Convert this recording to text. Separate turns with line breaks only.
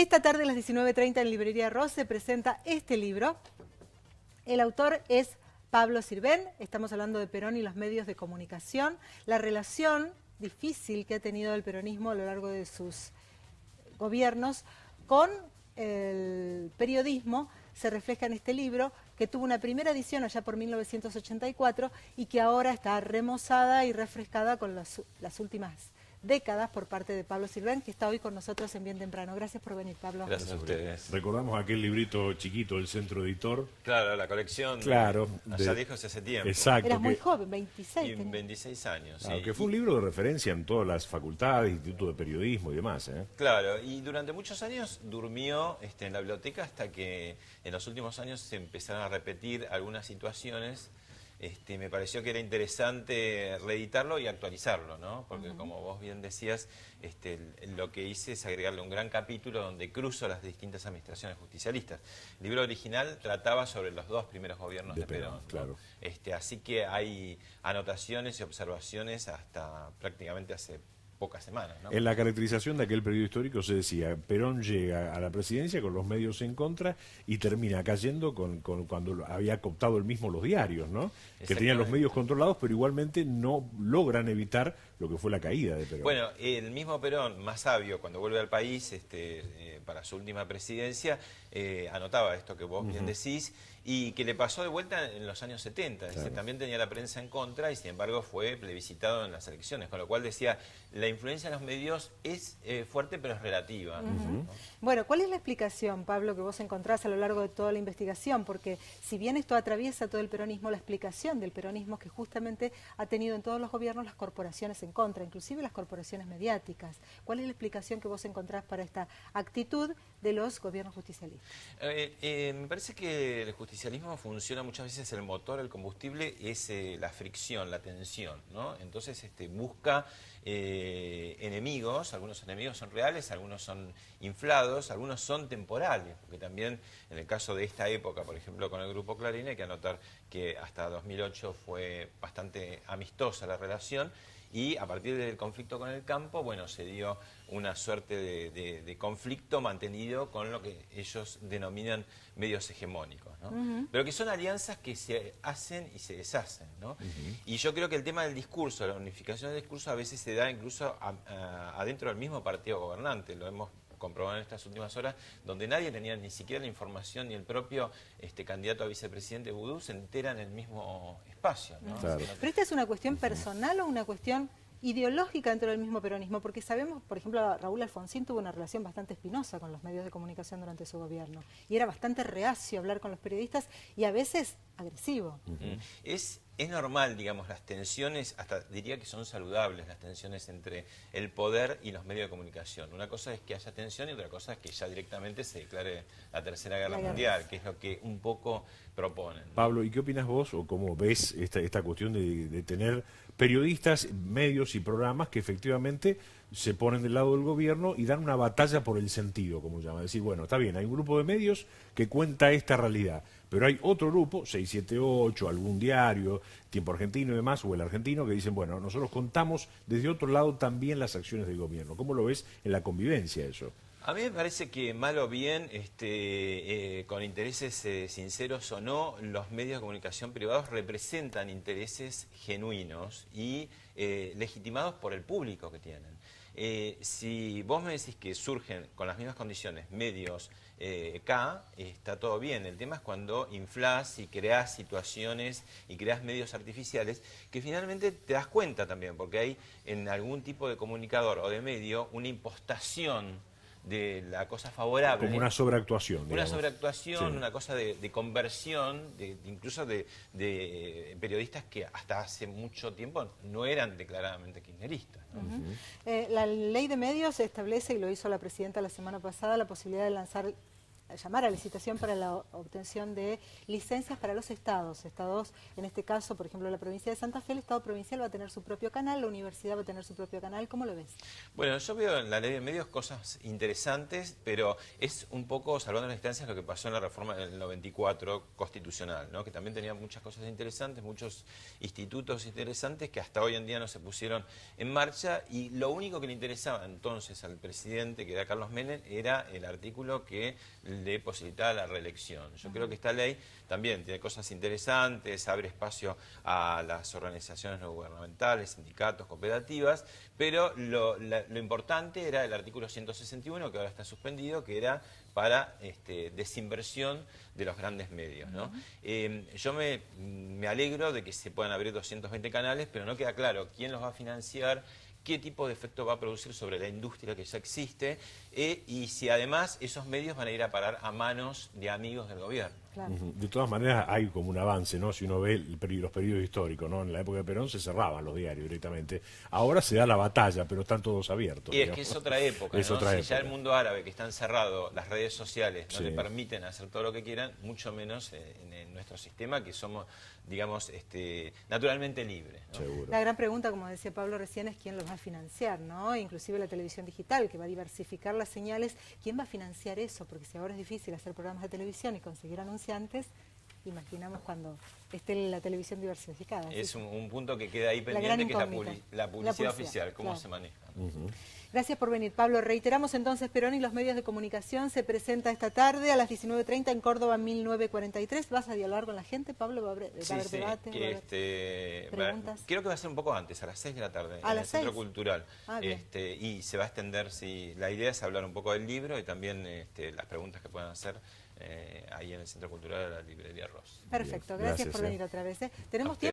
Esta tarde a las 19:30 en Librería Ross se presenta este libro. El autor es Pablo Sirven. Estamos hablando de Perón y los medios de comunicación, la relación difícil que ha tenido el peronismo a lo largo de sus gobiernos con el periodismo. Se refleja en este libro, que tuvo una primera edición allá por 1984 y que ahora está remozada y refrescada con las últimas décadas por parte de Pablo Sirven, que está hoy con nosotros en Bien Temprano. Gracias por venir, Pablo.
Gracias a ustedes.
Recordamos aquel librito chiquito del Centro Editor.
Claro, la colección.
Claro.
Allá dijo hace tiempo.
Exacto.
Eras muy joven, 26.
Y 26 años,
Claro,
sí.
que fue un libro de referencia en todas las facultades, institutos de periodismo y demás.
Claro, y durante muchos años durmió en la biblioteca hasta que en los últimos años se empezaron a repetir algunas situaciones. Me pareció que era interesante reeditarlo y actualizarlo, ¿no? Porque como vos bien decías, lo que hice es agregarle un gran capítulo donde cruzo las distintas administraciones justicialistas. El libro original trataba sobre los dos primeros gobiernos de Perón, ¿no?
Claro.
Así que hay anotaciones y observaciones hasta prácticamente hace pocas semanas, ¿no?
En la caracterización de aquel periodo histórico se decía, Perón llega a la presidencia con los medios en contra y termina cayendo cuando había cooptado él mismo los diarios, ¿no? Que tenían los medios controlados, pero igualmente no logran evitar lo que fue la caída de Perón.
Bueno, el mismo Perón, más sabio, cuando vuelve al país para su última presidencia, anotaba esto que vos bien decís, y que le pasó de vuelta en los años 70. Claro. También tenía la prensa en contra y sin embargo fue plebiscitado en las elecciones, con lo cual decía, la influencia en los medios es fuerte pero es relativa. ¿No?
Bueno, ¿cuál es la explicación, Pablo, que vos encontrás a lo largo de toda la investigación? Porque si bien esto atraviesa todo el peronismo, la explicación del peronismo que justamente ha tenido en todos los gobiernos las corporaciones en contra, inclusive las corporaciones mediáticas. ¿Cuál es la explicación que vos encontrás para esta actitud de los gobiernos justicialistas?
Me parece que el justicialismo funciona muchas veces, el motor, el combustible es la fricción, la tensión, ¿no? Entonces busca enemigos, algunos enemigos son reales, algunos son inflados, algunos son temporales, porque también en el caso de esta época, por ejemplo con el Grupo Clarín, hay que anotar que hasta 2008 fue bastante amistosa la relación, y a partir del conflicto con el campo, bueno, se dio una suerte de conflicto mantenido con lo que ellos denominan medios hegemónicos, ¿no? Pero que son alianzas que se hacen y se deshacen, ¿no? Y yo creo que el tema del discurso, la unificación del discurso a veces se da incluso adentro del mismo partido gobernante, lo hemos comprobado en estas últimas horas, donde nadie tenía ni siquiera la información, ni el propio candidato a vicepresidente Vudú se entera en el mismo espacio, ¿no?
Claro.
Pero esta es una cuestión personal o una cuestión ideológica dentro del mismo peronismo, porque sabemos, por ejemplo, Raúl Alfonsín tuvo una relación bastante espinosa con los medios de comunicación durante su gobierno, y era bastante reacio a hablar con los periodistas y a veces agresivo.
Es normal, digamos, las tensiones, hasta diría que son saludables las tensiones entre el poder y los medios de comunicación. Una cosa es que haya tensión y otra cosa es que ya directamente se declare la Tercera Guerra Mundial, que es lo que un poco proponen, ¿no?
Pablo, ¿y qué opinas vos o cómo ves esta cuestión de tener periodistas, medios y programas que efectivamente se ponen del lado del gobierno y dan una batalla por el sentido, como se llama? Decir, bueno, está bien, hay un grupo de medios que cuenta esta realidad, pero hay otro grupo, 678, algún diario, Tiempo Argentino y demás, o El Argentino, que dicen, bueno, nosotros contamos desde otro lado también las acciones del gobierno. ¿Cómo lo ves en la convivencia eso?
A mí me parece que mal o bien, con intereses sinceros o no, los medios de comunicación privados representan intereses genuinos y legitimados por el público que tienen. Si vos me decís que surgen con las mismas condiciones medios K, está todo bien. El tema es cuando inflás y creás situaciones y creás medios artificiales que finalmente te das cuenta también, porque hay en algún tipo de comunicador o de medio una impostación de la cosa favorable.
Como una sobreactuación.
Una
digamos.
sobreactuación,
Sí.
una cosa de conversión, incluso de periodistas que hasta hace mucho tiempo no eran declaradamente kirchneristas, ¿no?
La ley de medios establece, y lo hizo la presidenta la semana pasada, la posibilidad de lanzar llamar a licitación para la obtención de licencias para los estados. Estados, en este caso, por ejemplo, la provincia de Santa Fe, el estado provincial va a tener su propio canal, la universidad va a tener su propio canal. ¿Cómo lo ves?
Bueno, yo veo en la ley de medios cosas interesantes, pero es un poco, salvando las distancias, lo que pasó en la reforma del 94 constitucional, ¿no? Que también tenía muchas cosas interesantes, muchos institutos interesantes que hasta hoy en día no se pusieron en marcha, y lo único que le interesaba entonces al presidente, que era Carlos Menem, era el artículo que le posibilitaba la reelección. Yo creo que esta ley también tiene cosas interesantes, abre espacio a las organizaciones no gubernamentales, sindicatos, cooperativas, pero lo importante era el artículo 161, que ahora está suspendido, que era para desinversión de los grandes medios, ¿no? Yo me alegro de que se puedan abrir 220 canales, pero no queda claro quién los va a financiar, qué tipo de efecto va a producir sobre la industria que ya existe, y si además esos medios van a ir a parar a manos de amigos del gobierno.
Claro.
De todas maneras hay como un avance, ¿no? Si uno ve los periodos históricos, ¿no? En la época de Perón se cerraban los diarios directamente. Ahora se da la batalla, pero están todos abiertos.
Y es que es otra época,
es
¿no?
otra
Si
época.
ya el mundo árabe, que está encerrado, las redes sociales no
Sí.
le permiten hacer todo lo que quieran, mucho menos en nuestro sistema, que somos, digamos, naturalmente libres, ¿no?
Seguro.
La gran pregunta, como decía Pablo recién, es quién los va a financiar, ¿no? Inclusive la televisión digital, que va a diversificar las señales. ¿Quién va a financiar eso? Porque si ahora es difícil hacer programas de televisión y conseguir anunciantes, imaginamos cuando esté la televisión diversificada.
Es un punto que queda ahí
gran
pendiente, que es
incógnita.
la publicidad
La
oficial, cómo
claro.
se maneja.
Gracias por venir, Pablo. Reiteramos entonces, Perón y los medios de comunicación se presenta esta tarde a las 19:30 en Córdoba 1943. ¿Vas a dialogar con la gente, Pablo? ¿Va a haber debate? ¿Va a haber preguntas?
Creo que va a ser un poco antes, a las 6 de la tarde,
¿A
en
las
el Centro
6?
Cultural.
Ah, bien.
Y se va a extender, la idea es hablar un poco del libro y también las preguntas que puedan hacer ahí en el Centro Cultural de la Librería Ross.
Perfecto,
Bien,
gracias
gracias,
por venir otra vez. ¿Tenemos tiempo?